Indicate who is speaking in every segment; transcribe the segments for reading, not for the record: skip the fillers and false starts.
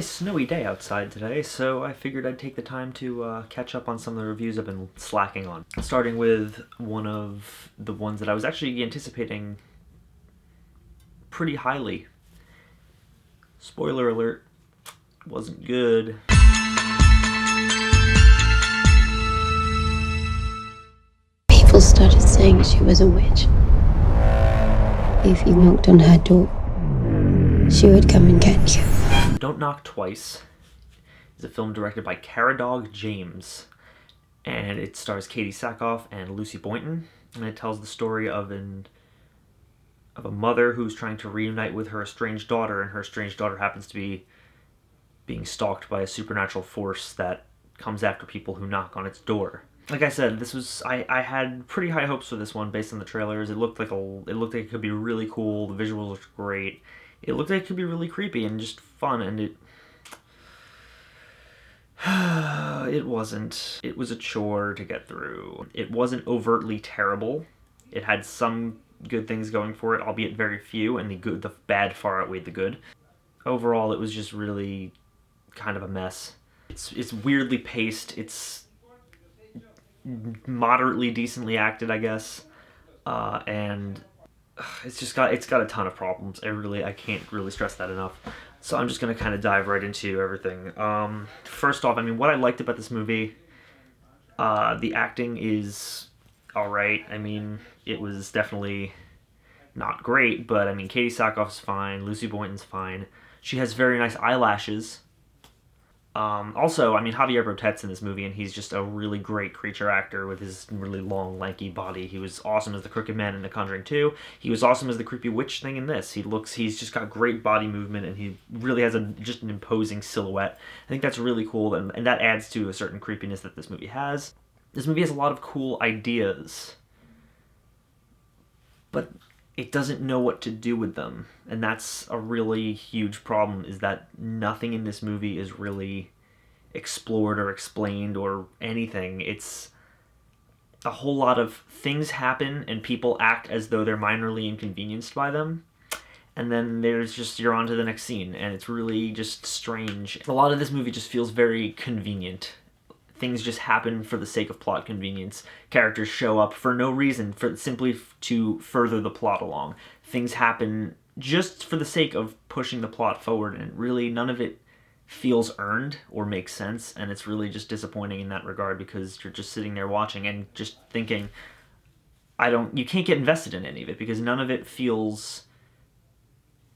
Speaker 1: Snowy day outside today, so I figured I'd take the time to catch up on some of the reviews I've been slacking on. Starting with one of the ones that I was actually anticipating pretty highly. Spoiler alert, wasn't good.
Speaker 2: People started saying she was a witch. If you knocked on her door, she would come and get you.
Speaker 1: Don't Knock Twice is a film directed by Caradog James, and it stars Katie Sackhoff and Lucy Boynton, and it tells the story of a mother who's trying to reunite with her estranged daughter, and her estranged daughter happens to be being stalked by a supernatural force that comes after people who knock on its door. Like I said, I had pretty high hopes for this one based on the trailers. It looked like it could be really cool. The visuals looked great. It looked like it could be really creepy and just fun, and it wasn't. It was a chore to get through. It wasn't overtly terrible. It had some good things going for it, albeit very few, and the bad far outweighed the good. Overall, it was just really kind of a mess. It's weirdly paced. It's moderately decently acted, I guess, and it's got a ton of problems. I can't really stress that enough. So I'm just gonna kind of dive right into everything. First off, I mean, what I liked about this movie, the acting is all right. I mean, it was definitely not great, but I mean, Katie Sackhoff's fine. Lucy Boynton's fine. She has very nice eyelashes. Also, I mean, Javier Botet's in this movie, and he's just a really great creature actor with his really long, lanky body. He was awesome as the Crooked Man in The Conjuring 2. He was awesome as the creepy witch thing in this. He's just got great body movement, and he really has just an imposing silhouette. I think that's really cool, and that adds to a certain creepiness that this movie has. This movie has a lot of cool ideas, but it doesn't know what to do with them, and that's a really huge problem, is that nothing in this movie is really explored or explained or anything. It's a whole lot of things happen and people act as though they're minorly inconvenienced by them, and then you're on to the next scene, and it's really just strange. A lot of this movie just feels very convenient. Things just happen for the sake of plot convenience. Characters show up for no reason, simply to further the plot along. Things happen just for the sake of pushing the plot forward, and really none of it feels earned or makes sense, and it's really just disappointing in that regard, because you're just sitting there watching and just thinking, you can't get invested in any of it, because none of it feels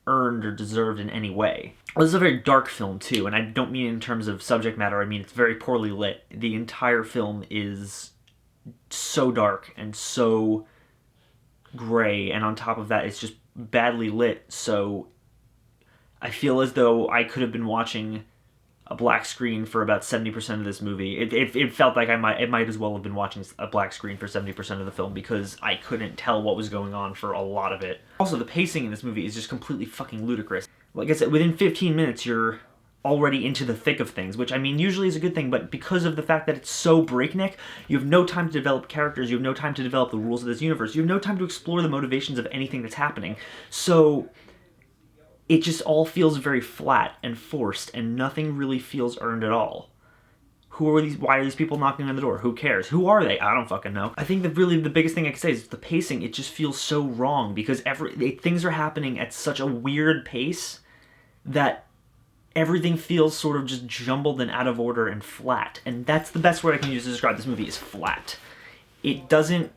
Speaker 1: earned or deserved in any way. This is a very dark film too, and I don't mean in terms of subject matter. I mean, it's very poorly lit. The entire film is so dark and so gray, and on top of that, it's just badly lit, so I feel as though I could have been watching a black screen for about 70% of this movie. It felt like it might as well have been watching a black screen for 70% of the film, because I couldn't tell what was going on for a lot of it. Also, the pacing in this movie is just completely fucking ludicrous. Like I said, within 15 minutes, you're already into the thick of things, which, I mean, usually is a good thing, but because of the fact that it's so breakneck, you have no time to develop characters, you have no time to develop the rules of this universe, you have no time to explore the motivations of anything that's happening. So it just all feels very flat and forced, and nothing really feels earned at all. Who are these? Why are these people knocking on the door? Who cares? Who are they? I don't fucking know. I think that really the biggest thing I can say is the pacing. It just feels so wrong, because things are happening at such a weird pace that everything feels sort of just jumbled and out of order and flat. And that's the best word I can use to describe this movie, is flat. It doesn't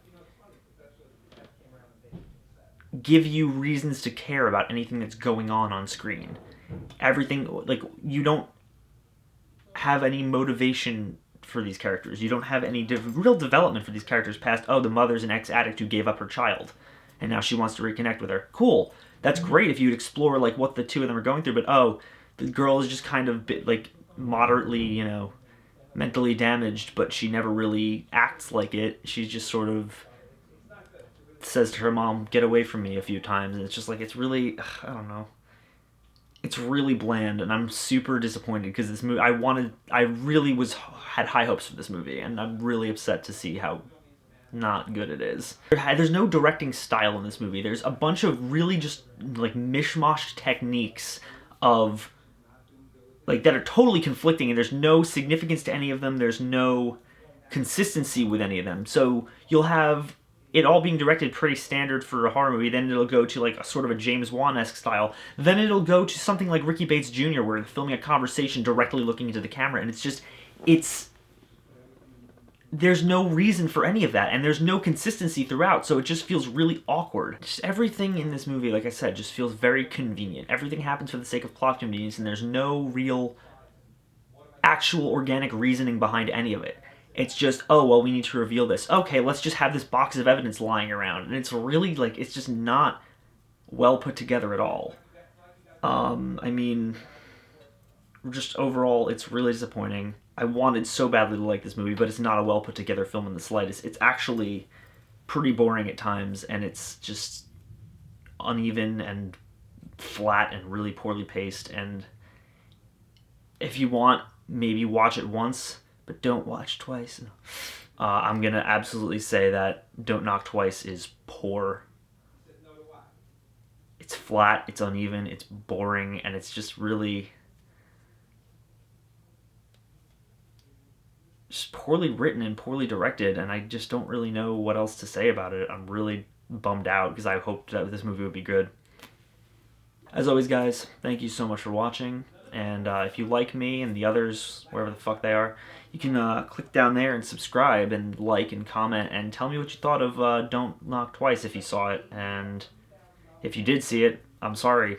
Speaker 1: give you reasons to care about anything that's going on screen. Everything, like, you don't have any motivation for these characters. You don't have any real development for these characters past, oh, the mother's an ex-addict who gave up her child, and now she wants to reconnect with her. Cool. That's great if you'd explore, like, what the two of them are going through, but, oh, the girl is just kind of, like, moderately, mentally damaged, but she never really acts like it. She's just sort of says to her mom, "Get away from me," a few times, and it's just like, it's really, I don't know. It's really bland, and I'm super disappointed, because this movie, I really had high hopes for this movie, and I'm really upset to see how not good it is. There's no directing style in this movie. There's a bunch of really just, like, mishmash techniques of like that are totally conflicting, and there's no significance to any of them. There's no consistency with any of them. So you'll have it all being directed pretty standard for a horror movie. Then it'll go to like a sort of a James Wan-esque style. Then it'll go to something like Ricky Bates Jr., where they're filming a conversation directly looking into the camera, and it's there's no reason for any of that, and there's no consistency throughout, so it just feels really awkward. Just everything in this movie, like I said, just feels very convenient. Everything happens for the sake of plot convenience, and there's no real actual organic reasoning behind any of it. It's just, oh, well, we need to reveal this. Okay, let's just have this box of evidence lying around. And it's really, like, it's just not well put together at all. I mean, just overall, it's really disappointing. I wanted so badly to like this movie, but it's not a well put together film in the slightest. It's actually pretty boring at times, and it's just uneven and flat and really poorly paced. And if you want, maybe watch it once, but don't watch twice. I'm gonna absolutely say that Don't Knock Twice is poor. It's flat, it's uneven, it's boring, and it's just really just poorly written and poorly directed, and I just don't really know what else to say about it. I'm really bummed out because I hoped that this movie would be good. As always, guys, thank you so much for watching, and if you like me and the others, wherever the fuck they are, you can click down there and subscribe and like and comment and tell me what you thought of Don't Knock Twice if you saw it, and if you did see it, I'm sorry.